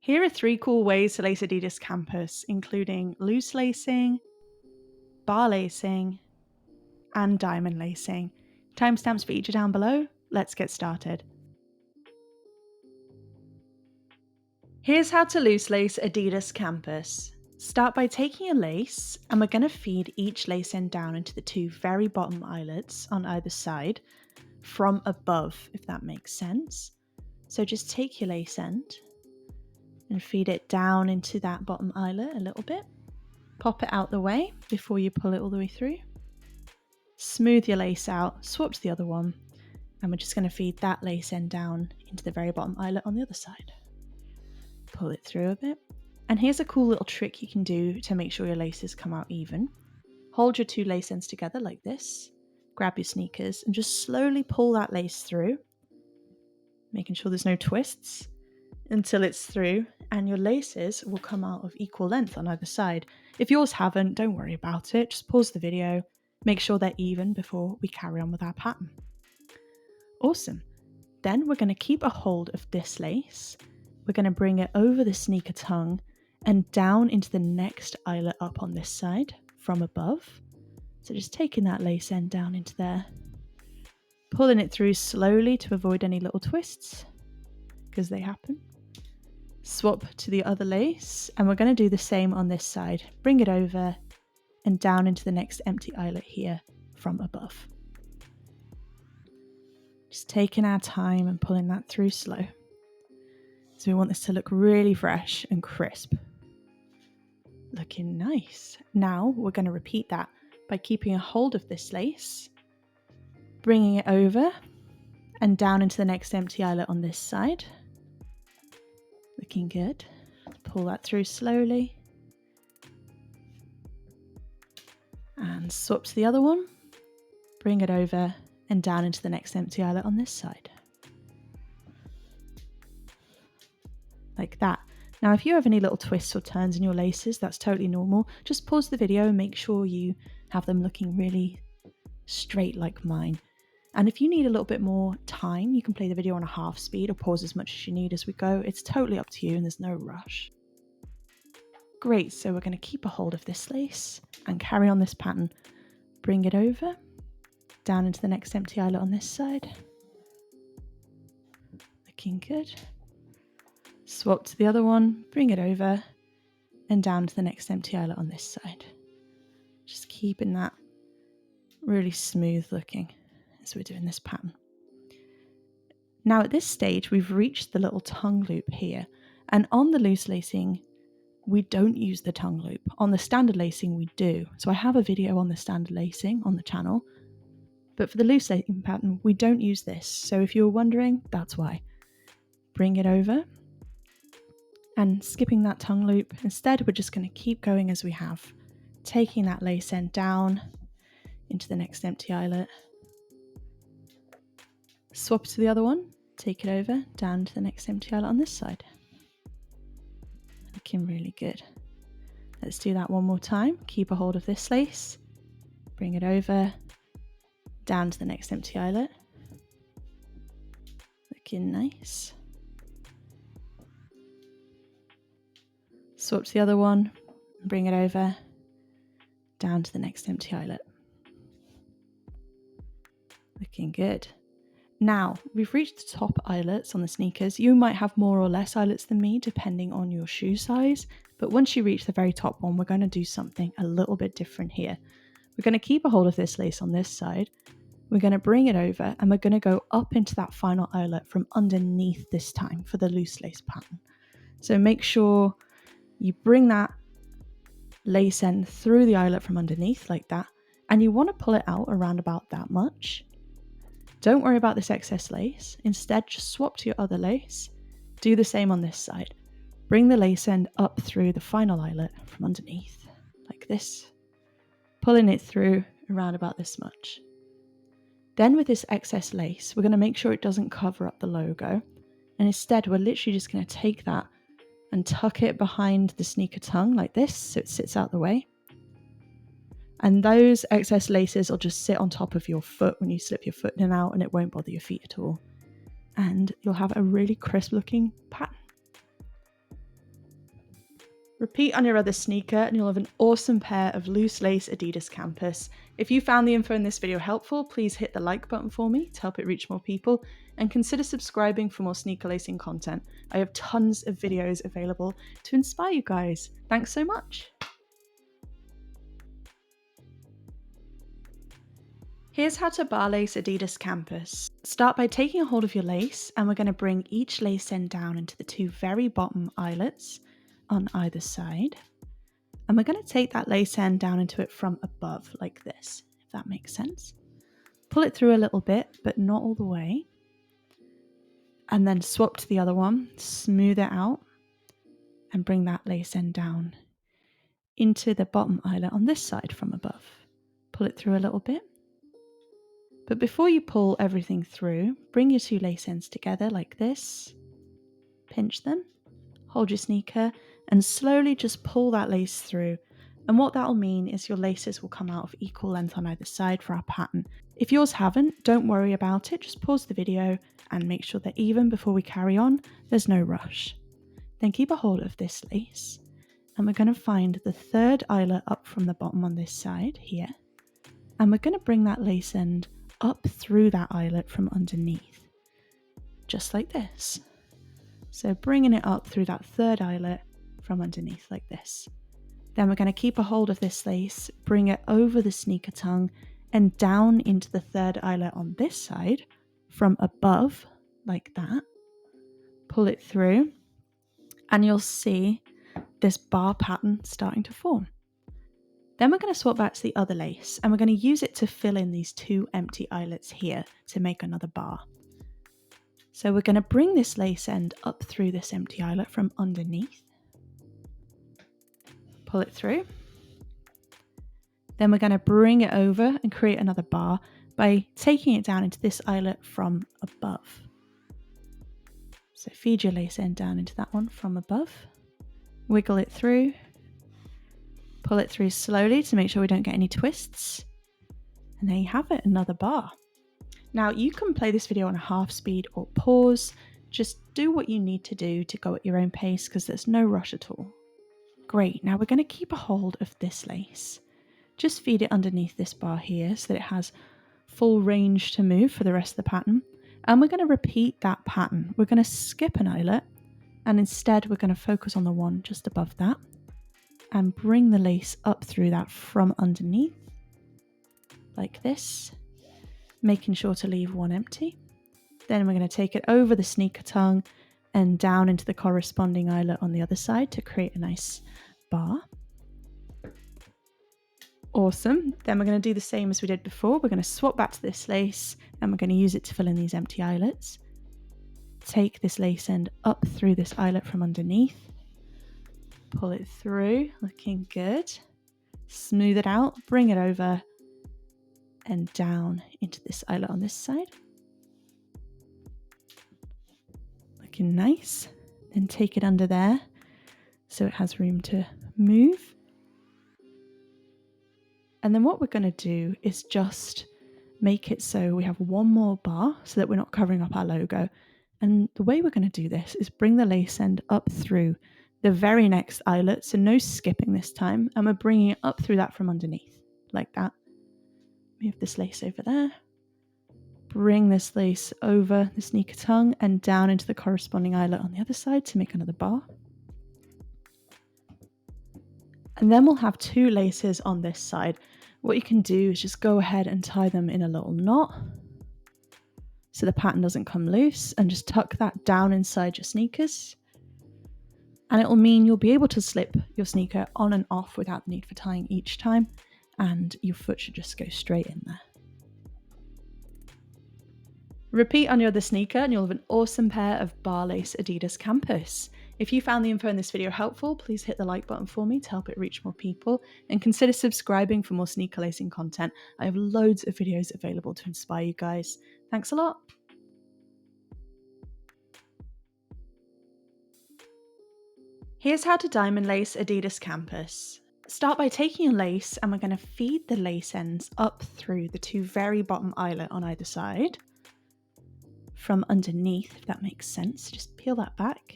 Here are 3 cool ways to lace Adidas Campus, including loose lacing, bar lacing, and diamond lacing. Timestamps for each are down below. Let's get started. Here's how to loose lace Adidas Campus. Start by taking a lace, and we're going to feed each lace end down into the 2 very bottom eyelets on either side from above, if that makes sense. So just take your lace end and feed it down into that bottom eyelet a little bit. Pop it out the way before you pull it all the way through. Smooth your lace out, swap to the other one, and we're just going to feed that lace end down into the very bottom eyelet on the other side. Pull it through a bit. And here's a cool little trick you can do to make sure your laces come out even. Hold your 2 lace ends together like this, grab your sneakers, and just slowly pull that lace through, making sure there's no twists until it's through, and your laces will come out of equal length on either side. If yours haven't, don't worry about it. Just pause the video, make sure they're even before we carry on with our pattern. Awesome. Then we're going to keep a hold of this lace. We're going to bring it over the sneaker tongue and down into the next eyelet up on this side from above. So just taking that lace end down into there, pulling it through slowly to avoid any little twists, because they happen. Swap to the other lace, and we're going to do the same on this side. Bring it over and down into the next empty eyelet here from above. Just taking our time and pulling that through slow. So we want this to look really fresh and crisp. Looking nice. Now we're going to repeat that by keeping a hold of this lace, bringing it over and down into the next empty eyelet on this side. Looking good. Pull that through slowly. And swap to the other one. Bring it over and down into the next empty eyelet on this side. Like that. Now, if you have any little twists or turns in your laces, that's totally normal. Just pause the video and make sure you have them looking really straight like mine. And if you need a little bit more time, you can play the video on a half speed or pause as much as you need as we go. It's totally up to you and there's no rush. Great, so we're going to keep a hold of this lace and carry on this pattern. Bring it over, down into the next empty eyelet on this side. Looking good. Swap to the other one, bring it over and down to the next empty eyelet on this side. Just keeping that really smooth looking as we're doing this pattern. Now at this stage, we've reached the little tongue loop here, and on the loose lacing, we don't use the tongue loop. On the standard lacing, we do. So I have a video on the standard lacing on the channel, but for the loose lacing pattern, we don't use this. So if you were wondering, that's why. Bring it over and skipping that tongue loop. Instead, we're just going to keep going as we have, taking that lace end down into the next empty eyelet. Swap to the other one, take it over, down to the next empty eyelet on this side. Looking really good. Let's do that one more time. Keep a hold of this lace, bring it over, down to the next empty eyelet. Looking nice. Swap to the other one, bring it over, down to the next empty eyelet. Looking good. Now, we've reached the top eyelets on the sneakers. You might have more or less eyelets than me, depending on your shoe size. But once you reach the very top one, we're going to do something a little bit different here. We're going to keep a hold of this lace on this side. We're going to bring it over and we're going to go up into that final eyelet from underneath this time for the loose lace pattern. So make sure you bring that lace end through the eyelet from underneath like that, and you want to pull it out around about that much. Don't worry about this excess lace. Instead, just swap to your other lace. Do the same on this side. Bring the lace end up through the final eyelet from underneath, like this, pulling it through around about this much. Then with this excess lace, we're going to make sure it doesn't cover up the logo, and instead we're literally just going to take that and tuck it behind the sneaker tongue like this, so it sits out the way. And those excess laces will just sit on top of your foot when you slip your foot in and out, and it won't bother your feet at all. And you'll have a really crisp looking pattern. Repeat on your other sneaker and you'll have an awesome pair of loose lace Adidas Campus. If you found the info in this video helpful, please hit the like button for me to help it reach more people, and consider subscribing for more sneaker lacing content. I have tons of videos available to inspire you guys. Thanks so much. Here's how to bar lace Adidas Campus. Start by taking a hold of your lace, and we're going to bring each lace end down into the two very bottom eyelets on either side. And we're going to take that lace end down into it from above, like this, if that makes sense. Pull it through a little bit, but not all the way. And then swap to the other one, smooth it out, and bring that lace end down into the bottom eyelet on this side from above. Pull it through a little bit. But before you pull everything through, bring your two lace ends together like this. Pinch them, hold your sneaker, and slowly just pull that lace through. And what that'll mean is your laces will come out of equal length on either side for our pattern. If yours haven't, don't worry about it, just pause the video and make sure they're even before we carry on. There's no rush. Then keep a hold of this lace, and we're going to find the third eyelet up from the bottom on this side here. And we're going to bring that lace end up through that eyelet from underneath, just like this. So bringing it up through that third eyelet from underneath like this. Then we're going to keep a hold of this lace, bring it over the sneaker tongue and down into the third eyelet on this side from above like that. Pull it through and you'll see this bar pattern starting to form. Then we're going to swap back to the other lace and we're going to use it to fill in these two empty eyelets here to make another bar. So we're going to bring this lace end up through this empty eyelet from underneath. Pull it through. Then we're going to bring it over and create another bar by taking it down into this eyelet from above. So feed your lace end down into that one from above. Wiggle it through. Pull it through slowly to make sure we don't get any twists. And there you have it, another bar. Now you can play this video on a half speed or pause. Just do what you need to do to go at your own pace because there's no rush at all. Great, now we're going to keep a hold of this lace. Just feed it underneath this bar here so that it has full range to move for the rest of the pattern. And we're going to repeat that pattern. We're going to skip an eyelet and instead we're going to focus on the one just above that and bring the lace up through that from underneath like this, making sure to leave one empty. Then we're going to take it over the sneaker tongue and down into the corresponding eyelet on the other side to create a nice bar. Awesome. Then we're going to do the same as we did before. We're going to swap back to this lace and we're going to use it to fill in these empty eyelets. Take this lace end up through this eyelet from underneath. Pull it through, looking good. Smooth it out, bring it over and down into this eyelet on this side. Looking nice. Then take it under there so it has room to move. And then what we're going to do is just make it so we have one more bar so that we're not covering up our logo. And the way we're going to do this is bring the lace end up through the very next eyelet, so no skipping this time, and we're bringing it up through that from underneath, like that. Move this lace over there. Bring this lace over the sneaker tongue and down into the corresponding eyelet on the other side to make another bar. And then we'll have two laces on this side. What you can do is just go ahead and tie them in a little knot so the pattern doesn't come loose, and just tuck that down inside your sneakers. And it will mean you'll be able to slip your sneaker on and off without the need for tying each time, and your foot should just go straight in there. Repeat on your other sneaker and you'll have an awesome pair of bar lace Adidas Campus. If you found the info in this video helpful, please hit the like button for me to help it reach more people, and consider subscribing for more sneaker lacing content. I have loads of videos available to inspire you guys. Thanks a lot. Here's how to diamond lace Adidas Campus. Start by taking a lace and we're going to feed the lace ends up through the two very bottom eyelet on either side from underneath, if that makes sense. Just peel that back,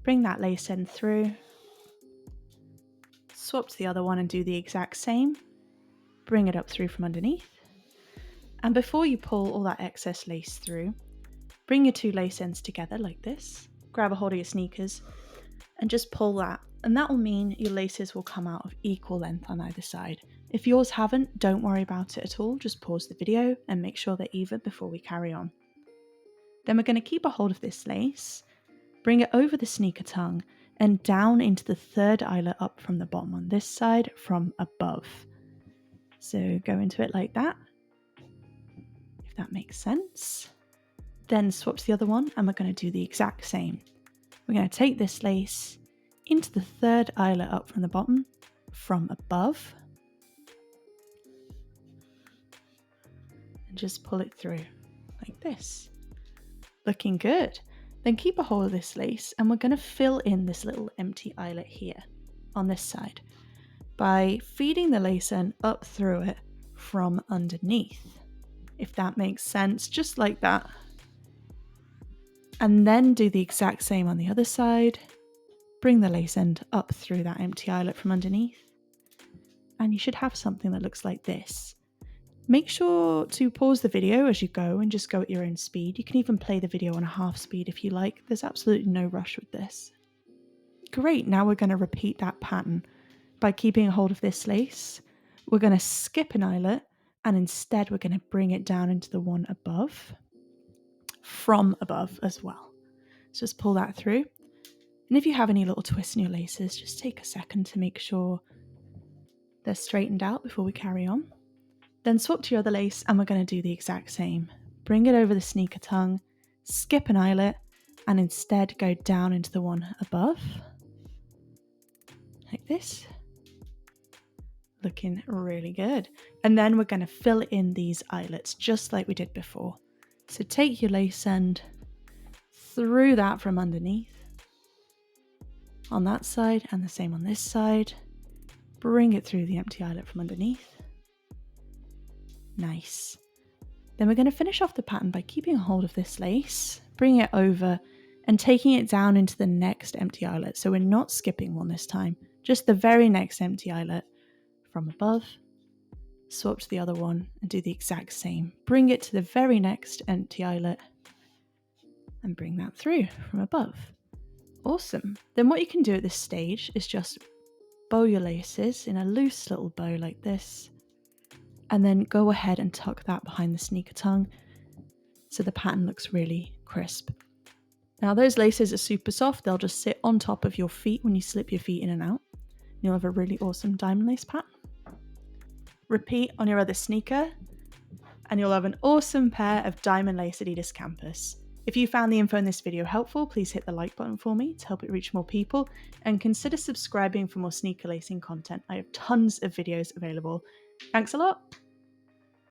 bring that lace end through, swap to the other one and do the exact same. Bring it up through from underneath. And before you pull all that excess lace through, bring your two lace ends together like this. Grab a hold of your sneakers and just pull that. And that will mean your laces will come out of equal length on either side. If yours haven't, don't worry about it at all. Just pause the video and make sure they're even before we carry on. Then we're going to keep a hold of this lace, bring it over the sneaker tongue and down into the third eyelet up from the bottom on this side from above. So go into it like that, if that makes sense. Then swap to the other one and we're going to do the exact same. We're going to take this lace into the third eyelet up from the bottom from above and just pull it through like this. Looking good. Then keep a hold of this lace and we're going to fill in this little empty eyelet here on this side by feeding the lace end up through it from underneath, if that makes sense, just like that. And then do the exact same on the other side. Bring the lace end up through that empty eyelet from underneath and you should have something that looks like this. Make sure to pause the video as you go and just go at your own speed. You can even play the video on a half speed if you like. There's absolutely no rush with this. Great, now we're going to repeat that pattern. By keeping a hold of this lace, we're going to skip an eyelet and instead we're going to bring it down into the one above, from above as well. So just pull that through. And if you have any little twists in your laces, just take a second to make sure they're straightened out before we carry on. Then swap to your other lace and we're going to do the exact same. Bring it over the sneaker tongue, skip an eyelet, and instead go down into the one above, like this. Looking really good. And then we're going to fill in these eyelets just like we did before. So take your lace end through that from underneath on that side and the same on this side. Bring it through the empty eyelet from underneath. Nice. Then we're going to finish off the pattern by keeping a hold of this lace, bringing it over and taking it down into the next empty eyelet. So we're not skipping one this time, just the very next empty eyelet from above. Swap to the other one and do the exact same. Bring it to the very next empty eyelet and bring that through from above. Awesome. Then what you can do at this stage is just bow your laces in a loose little bow like this, and then go ahead and tuck that behind the sneaker tongue so the pattern looks really crisp. Now those laces are super soft, they'll just sit on top of your feet when you slip your feet in and out. You'll have a really awesome diamond lace pattern. Repeat on your other sneaker and you'll have an awesome pair of diamond lace Adidas Campus. If you found the info in this video helpful, please hit the like button for me to help it reach more people and consider subscribing for more sneaker lacing content. I have tons of videos available. Thanks a lot.